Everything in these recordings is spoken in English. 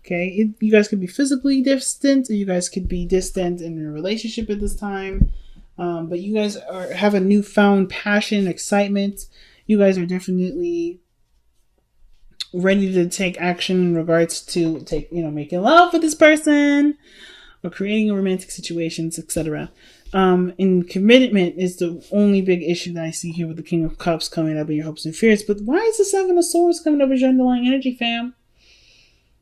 Okay, you guys could be physically distant, or you guys could be distant in a relationship at this time. But you guys have a newfound passion, excitement. You guys are definitely ready to take action in regards to making love with this person or creating romantic situations, etc. And commitment is the only big issue that I see here with the King of Cups coming up in your hopes and fears. But why is the Seven of Swords coming up as your underlying energy, fam?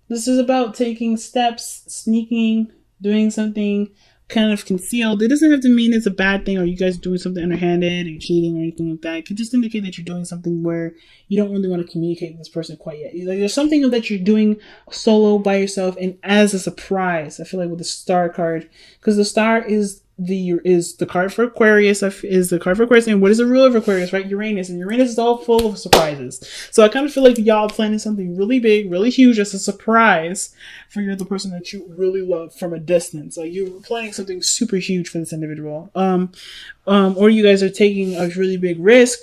This is about taking steps, sneaking, doing something kind of concealed. It doesn't have to mean it's a bad thing or you guys doing something underhanded or cheating or anything like that. It could just indicate that you're doing something where you don't really want to communicate with this person quite yet. Like, there's something that you're doing solo by yourself and as a surprise. I feel like with the Star card, because the Star is the card for Aquarius, and what is the ruler of Aquarius, right? Uranus, and Uranus is all full of surprises. So I kind of feel like y'all planning something really big, really huge as a surprise for the person that you really love from a distance. Like, you're planning something super huge for this individual. Or you guys are taking a really big risk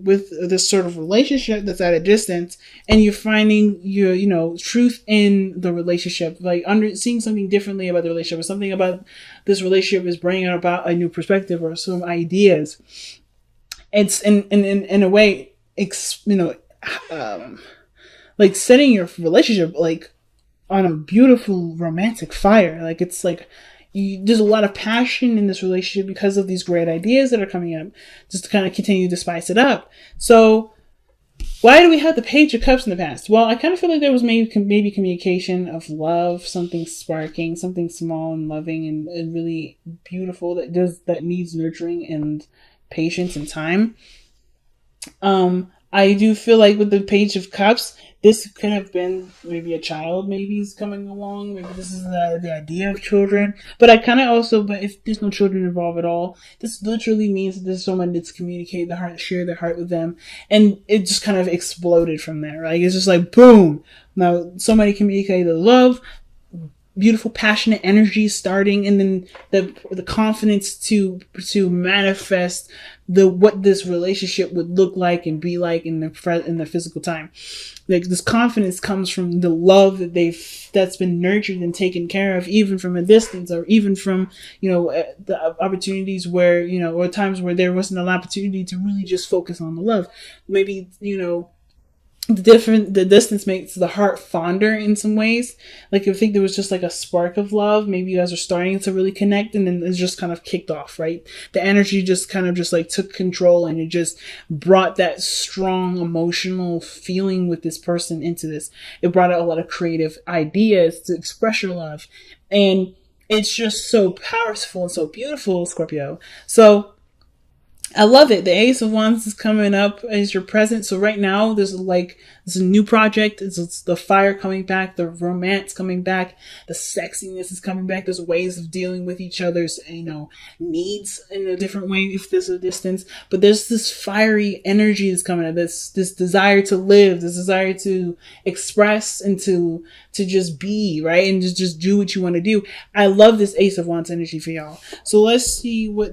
with this sort of relationship that's at a distance, and you're finding your truth in the relationship, like seeing something differently about the relationship, or something about this relationship is bringing about a new perspective or some ideas. It's in a way, like setting your relationship like on a beautiful romantic fire. Like, it's like there's a lot of passion in this relationship because of these great ideas that are coming up, just to kind of continue to spice it up. So why do we have the Page of Cups in the past? Well, I kind of feel like there was maybe communication of love, something sparking, something small and loving and really beautiful that needs nurturing and patience and time. I do feel like with the Page of Cups, this could have been maybe a child, maybe is coming along. Maybe this is the idea of children. But but if there's no children involved at all, this literally means that there's someone that's communicated the heart, share their heart with them. And it just kind of exploded from there, right? It's just like, boom. Now, somebody communicated the love, beautiful, passionate energy starting, and then the confidence to manifest what this relationship would look like and be like in the physical time. Like, this confidence comes from the love that's been nurtured and taken care of, even from a distance, or even from the opportunities where or times where there wasn't an opportunity to really just focus on the love. Maybe the distance makes the heart fonder in some ways. Like, I think there was just like a spark of love. Maybe you guys are starting to really connect, and then it's just kind of kicked off, right? The energy just kind of just like took control, and it just brought that strong emotional feeling with this person into this. It brought out a lot of creative ideas to express your love, and it's just so powerful and so beautiful, Scorpio. So I love it. The Ace of Wands is coming up as your present. So right now, there's a new project. It's the fire coming back, the romance coming back, the sexiness is coming back. There's ways of dealing with each other's, needs in a different way if there's a distance. But there's this fiery energy that's coming up. This desire to live, this desire to express and to just be, right? And just do what you want to do. I love this Ace of Wands energy for y'all. So let's see why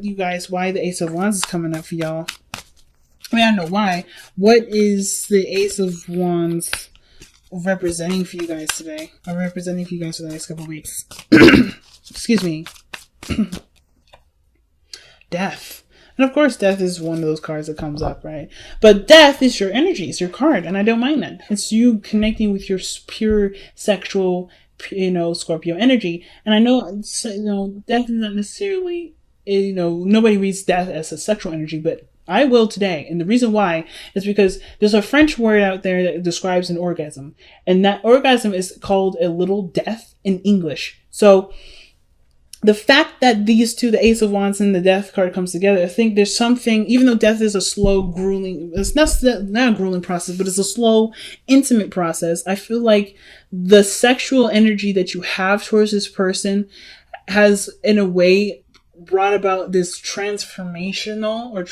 the Ace of Wands is coming up for y'all. I mean, I don't know why. What is the Ace of Wands representing for you guys today? Or representing for you guys for the next couple of weeks? Excuse me. Death. And of course, death is one of those cards that comes up, right? But death is your energy. It's your card. And I don't mind that. It's you connecting with your pure sexual, Scorpio energy. And I know, death is not necessarily, nobody reads death as a sexual energy, but I will today. And the reason why is because there's a French word out there that describes an orgasm. And that orgasm is called a little death in English. So the fact that these two, the Ace of Wands and the Death card, comes together, I think there's something, even though death is a slow, grueling, it's not a grueling process, but it's a slow, intimate process. I feel like the sexual energy that you have towards this person has, in a way, brought about this transformational or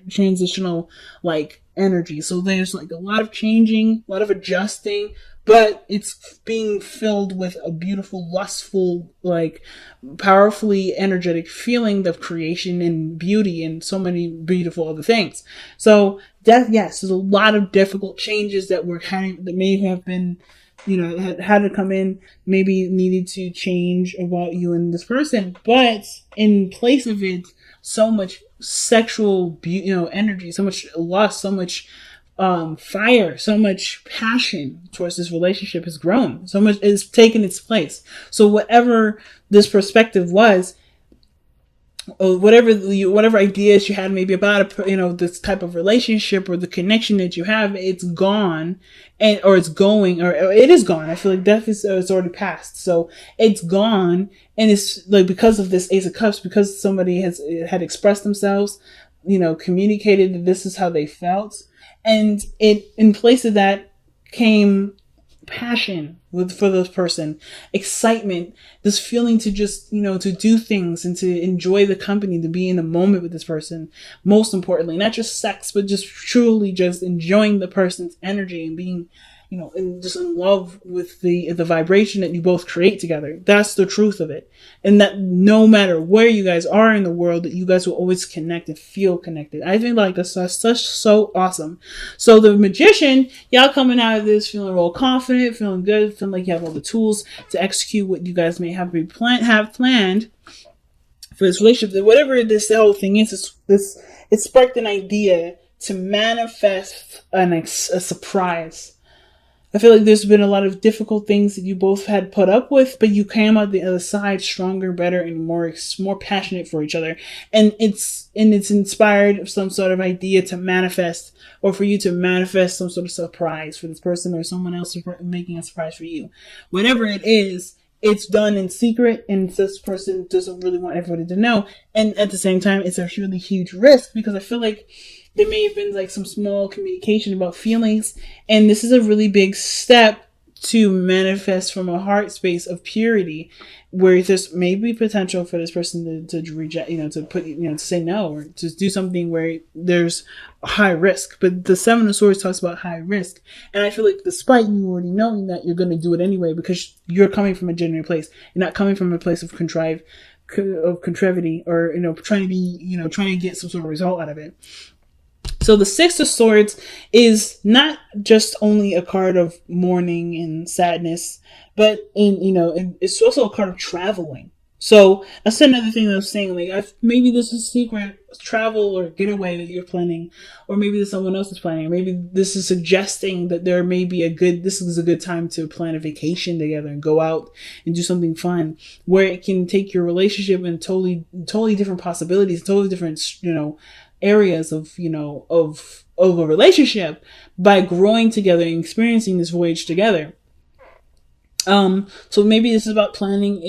transitional energy. So there's a lot of changing, a lot of adjusting, but it's being filled with a beautiful, lustful, powerfully energetic feeling of creation and beauty and so many beautiful other things. So death, yes, there's a lot of difficult changes that may have been had to come in, maybe needed to change about you and this person, but in place of it, so much sexual energy, so much lust, so much fire, so much passion towards this relationship has grown, so much is taken its place. So whatever this perspective was, or whatever ideas you had maybe about this type of relationship or the connection that you have, it's gone, or it's going, or it is gone. I feel like death is it's already passed, so it's gone, and it's like because of this Ace of Cups, because somebody had expressed themselves, communicated that this is how they felt, and it in place of that came passion for this person, excitement, this feeling to just to do things and to enjoy the company, to be in the moment with this person. Most importantly, not just sex, but just truly just enjoying the person's energy and being and just in love with the vibration that you both create together. That's the truth of it. And that no matter where you guys are in the world, that you guys will always connect and feel connected. I think like that's so awesome. So the Magician, y'all coming out of this feeling real confident, feeling good, feeling like you have all the tools to execute what you guys may have planned for this relationship. Whatever this whole thing is, it sparked an idea to manifest a surprise. I feel like there's been a lot of difficult things that you both had put up with, but you came out the other side stronger, better, and more passionate for each other. And it's inspired some sort of idea to manifest, or for you to manifest some sort of surprise for this person or someone else making a surprise for you. Whatever it is, it's done in secret, and this person doesn't really want everybody to know. And at the same time, it's a really huge risk, because I feel like there may have been like some small communication about feelings, and this is a really big step to manifest from a heart space of purity, where there's maybe potential for this person to reject, to say no, or to do something where there's a high risk. But the Seven of Swords talks about high risk, and I feel like despite you already knowing that, you're going to do it anyway, because you're coming from a genuine place. You're not coming from a place of contrivity, or trying to get some sort of result out of it. So the Six of Swords is not just only a card of mourning and sadness, but it's also a card of traveling. So that's another thing that I was saying. Like, maybe this is secret travel or getaway that you're planning, or maybe that someone else is planning, or maybe this is suggesting that this is a good time to plan a vacation together and go out and do something fun, where it can take your relationship in totally different possibilities, totally different, areas of a relationship, by growing together and experiencing this voyage together. So maybe this is about planning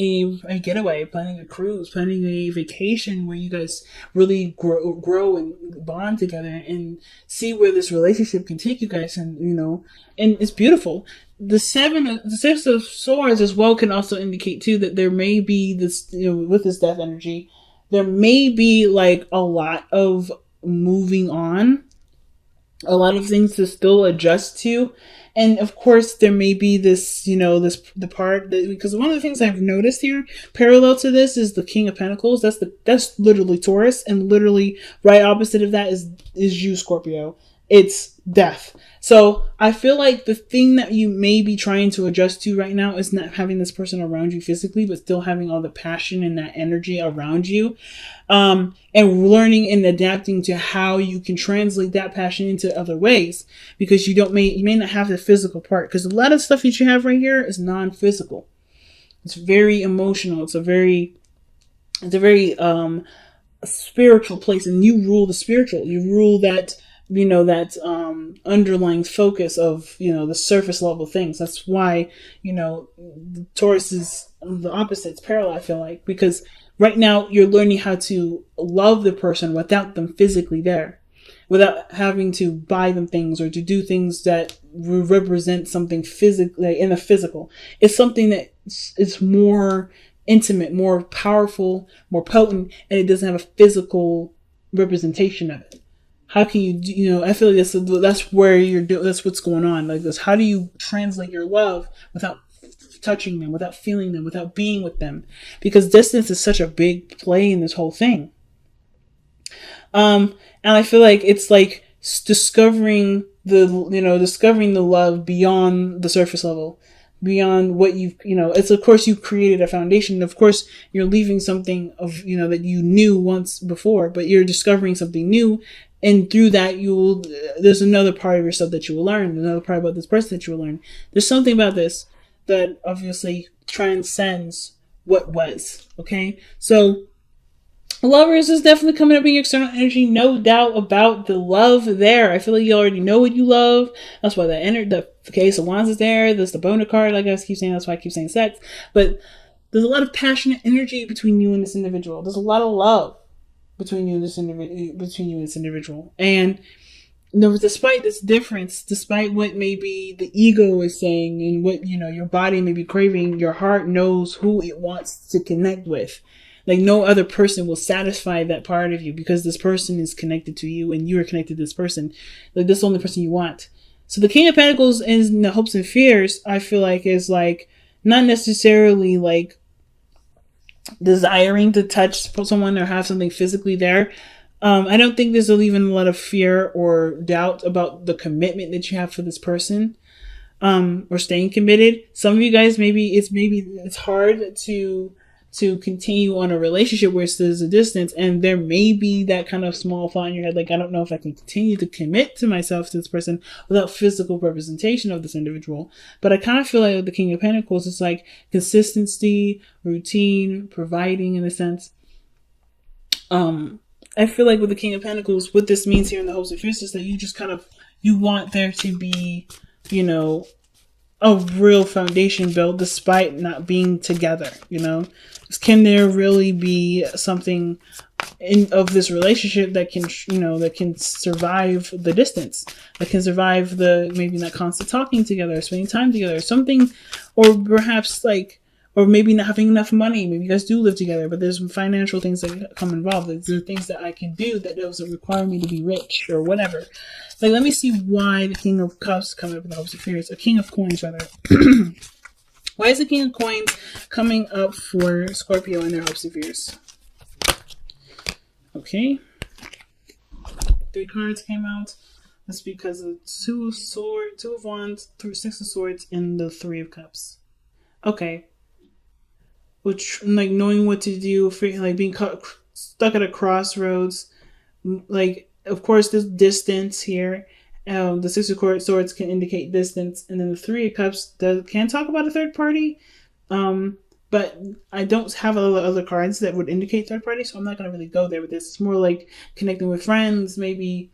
a getaway, planning a cruise, planning a vacation where you guys really grow and bond together and see where this relationship can take you guys. And, and it's beautiful. The Six of Swords as well can also indicate too that there may be this, with this death energy, there may be like a lot of moving on, a lot of things to still adjust to. And of course, there may be this, the part that, because one of the things I've noticed here, parallel to this, is the King of Pentacles. That's literally Taurus, and literally right opposite of that is you, Scorpio. It's death. So I feel like the thing that you may be trying to adjust to right now is not having this person around you physically, but still having all the passion and that energy around you. And learning and adapting to how you can translate that passion into other ways, because you may not have the physical part, because a lot of stuff that you have right here is non-physical. It's very emotional. It's a very spiritual place, and you rule the spiritual. You rule that underlying focus of, the surface level things. That's why, Taurus is the opposite. It's parallel, I feel like, because right now you're learning how to love the person without them physically there, without having to buy them things or to do things that represent something physically in the physical. It's something that is more intimate, more powerful, more potent, and it doesn't have a physical representation of it. How can you, I feel like that's where that's what's going on. Like this, how do you translate your love without touching them, without feeling them, without being with them? Because distance is such a big play in this whole thing. And I feel like it's like discovering the love beyond the surface level. beyond what it's, of course, you've created a foundation. Of course, you're leaving something of, that you knew once before, but you're discovering something new. And through that, there's another part of yourself that you will learn, another part about this person that you will learn. There's something about this that obviously transcends what was. Okay. So, lovers is definitely coming up in your external energy. No doubt about the love there. I feel like you already know what you love. That's why the case of wands is there. There's the boner card, like I keep saying. That's why I keep saying sex. But there's a lot of passionate energy between you and this individual. There's a lot of love between you and this individual. And despite this difference, despite what maybe the ego is saying and what your body may be craving, your heart knows who it wants to connect with. Like, no other person will satisfy that part of you, because this person is connected to you and you are connected to this person. Like, this is the only person you want. So the King of Pentacles in the hopes and fears, I feel like, is like not necessarily like desiring to touch someone or have something physically there. I don't think there's even a lot of fear or doubt about the commitment that you have for this person, or staying committed. Some of you guys, maybe it's hard to continue on a relationship where there's a distance, and there may be that kind of small thought in your head, like, I don't know if I can continue to commit to myself to this person without physical representation of this individual. But I kind of feel like with the King of Pentacles, it's like consistency, routine, providing, in a sense. I feel like with the King of Pentacles, what this means here in the hopes and fears is that you just you want there to be, a real foundation built despite not being together. Can there really be something of this relationship that can survive the distance, that can survive the maybe not constant talking together, spending time together, something, or perhaps or maybe not having enough money. Maybe you guys do live together, but there's some financial things that come involved. There are things that I can do that doesn't require me to be rich or whatever. Like, let me see why the King of Cups coming up in the hopes and fears. A King of Coins, rather. Why is the King of Coins coming up for Scorpio in their hopes and fears? Okay. 3 cards came out. That's because of Two of Wands, 6 of Swords, and the 3 of Cups. Okay. Which, like, knowing what to do, like being stuck at a crossroads. Like, of course, there's distance here. The 6 of Swords can indicate distance, and then the 3 of Cups can talk about a third party. But I don't have other cards that would indicate third party, so I'm not going to really go there with this. It's more like connecting with friends, maybe,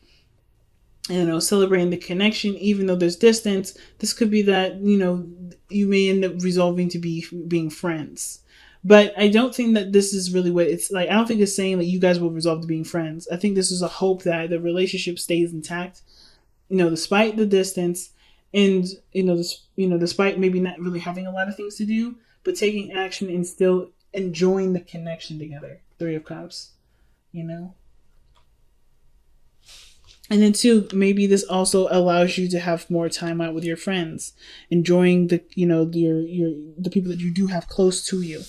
celebrating the connection, even though there's distance. This could be that, you may end up resolving to being friends. But I don't think that this is really what it's like. I don't think it's saying that you guys will resolve to being friends. I think this is a hope that the relationship stays intact, despite the distance, and despite maybe not really having a lot of things to do, but taking action and still enjoying the connection together. 3 of Cups, And then 2, maybe this also allows you to have more time out with your friends, enjoying the the people that you do have close to you.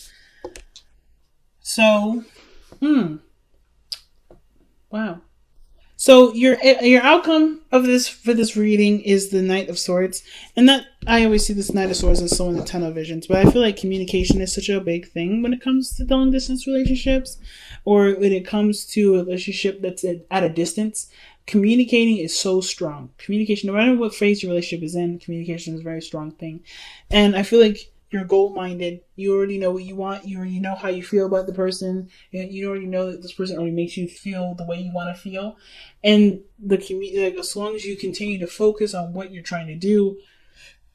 So, wow. So your outcome of this for this reading is the Knight of Swords, and that I always see this Knight of Swords as someone with tunnel visions. But I feel like communication is such a big thing when it comes to long distance relationships, or when it comes to a relationship that's at a distance. Communicating is so strong. Communication, no matter what phase your relationship is in, communication is a very strong thing, and I feel like you're goal-minded. You already know what you want. You already know how you feel about the person. You already know that this person already makes you feel the way you want to feel. And as long as you continue to focus on what you're trying to do,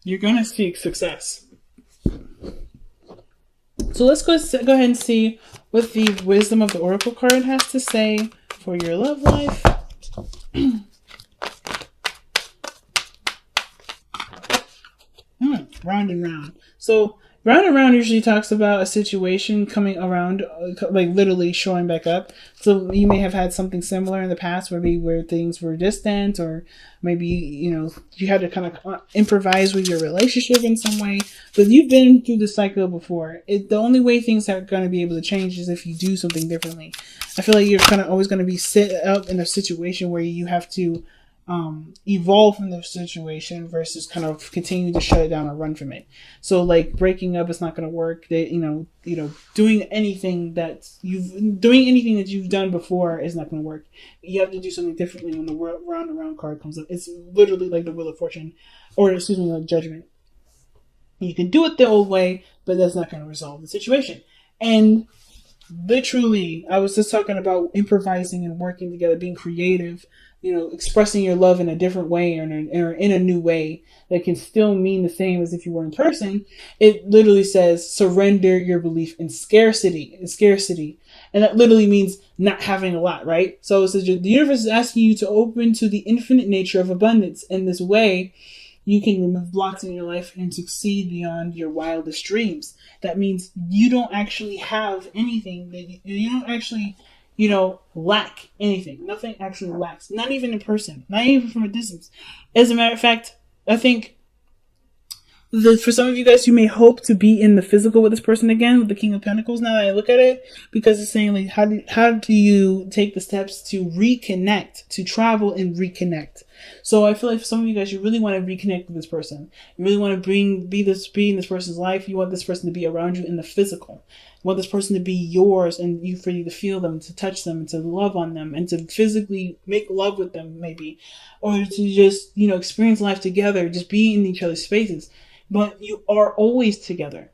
you're going to seek success. So let's go ahead and see what the Wisdom of the Oracle card has to say for your love life. Round and round. So round and round usually talks about a situation coming around, like literally showing back up. So you may have had something similar in the past, maybe where things were distant, or maybe you had to kind of improvise with your relationship in some way. But you've been through the cycle before. The only way things are going to be able to change is if you do something differently. I feel like you're kind of always going to be set up in a situation where you have to evolve from the situation versus kind of continue to shut it down or run from it. So like breaking up is not going to work. They, doing anything that you've done before is not going to work. You have to do something differently when the round and round card comes up. It's literally like the Wheel of Fortune, or excuse me, like Judgment. You can do it the old way, but that's not going to resolve the situation. And literally, I was just talking about improvising and working together, being creative, expressing your love in a different way or in a new way that can still mean the same as if you were in person. It literally says surrender your belief in scarcity. And that literally means not having a lot, right? So it says the universe is asking you to open to the infinite nature of abundance. In this way, you can remove blocks in your life and succeed beyond your wildest dreams. That means you don't actually have anything that you don't actually, lack anything. Nothing actually lacks. Not even in person. Not even from a distance. As a matter of fact, I think for some of you guys who may hope to be in the physical with this person again, with the King of Pentacles, now that I look at it, because it's saying like, how do you take the steps to reconnect, to travel and reconnect? So I feel like for some of you guys, you really want to reconnect with this person. You really want to be in this person's life. You want this person to be around you in the physical. You want this person to be yours and for you to feel them, to touch them, and to love on them, and to physically make love with them, maybe, or to just experience life together, just be in each other's spaces. But you are always together.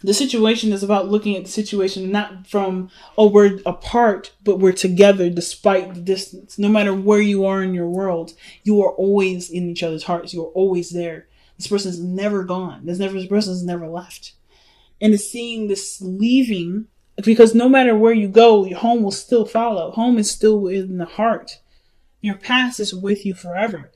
The situation is about looking at the situation not from, we're apart, but we're together despite the distance. No matter where you are in your world, you are always in each other's hearts. You are always there. This person's never gone. This person's never left. And it's seeing this leaving, because no matter where you go, your home will still follow. Home is still in the heart. Your past is with you forever.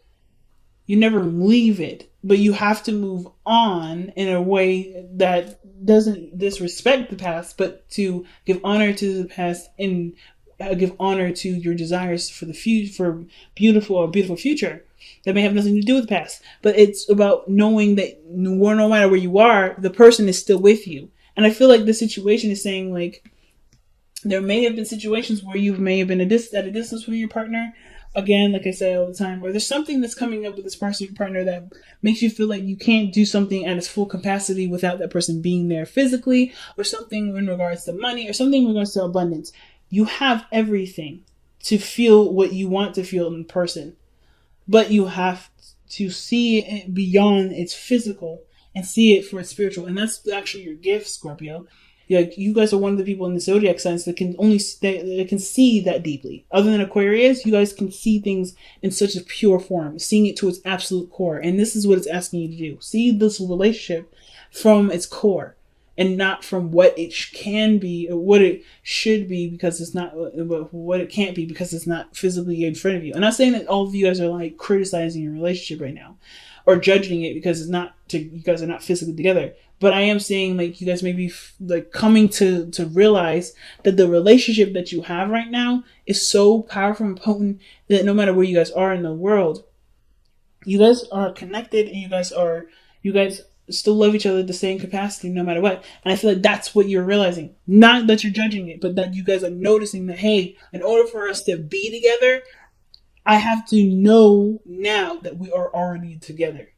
You never leave it, but you have to move on in a way that doesn't disrespect the past, but to give honor to the past and give honor to your desires for the future, for a beautiful future that may have nothing to do with the past. But it's about knowing that no matter where you are, the person is still with you. And I feel like the situation is saying like, there may have been situations where you may have been at a distance with your partner. Again, like I say all the time, or there's something that's coming up with this person, your partner, that makes you feel like you can't do something at its full capacity without that person being there physically, or something in regards to money, or something in regards to abundance. You have everything to feel what you want to feel in person, but you have to see it beyond its physical and see it for its spiritual. And that's actually your gift, Scorpio. You guys are one of the people in the zodiac signs that can that can see that deeply. Other than Aquarius, you guys can see things in such a pure form, seeing it to its absolute core. And this is what it's asking you to do. See this relationship from its core and not from what it can be or what it should be, because it's not what it can't be because it's not physically in front of you. I'm not saying that all of you guys are like criticizing your relationship right now or judging it because you guys are not physically together. But I am saying like you guys may be like coming to realize that the relationship that you have right now is so powerful and potent that no matter where you guys are in the world, you guys are connected and you guys still love each other at the same capacity no matter what. And I feel like that's what you're realizing. Not that you're judging it, but that you guys are noticing that, hey, in order for us to be together, I have to know now that we are already together.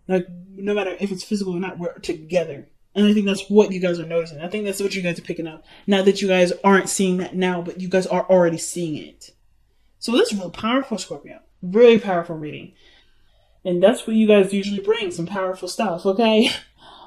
Like, no matter if it's physical or not, we're together. And I think that's what you guys are noticing. I think that's what you guys are picking up. Not that you guys aren't seeing that now, but you guys are already seeing it. So this is real powerful, Scorpio. Really powerful reading. And that's what you guys usually bring, some powerful stuff, okay?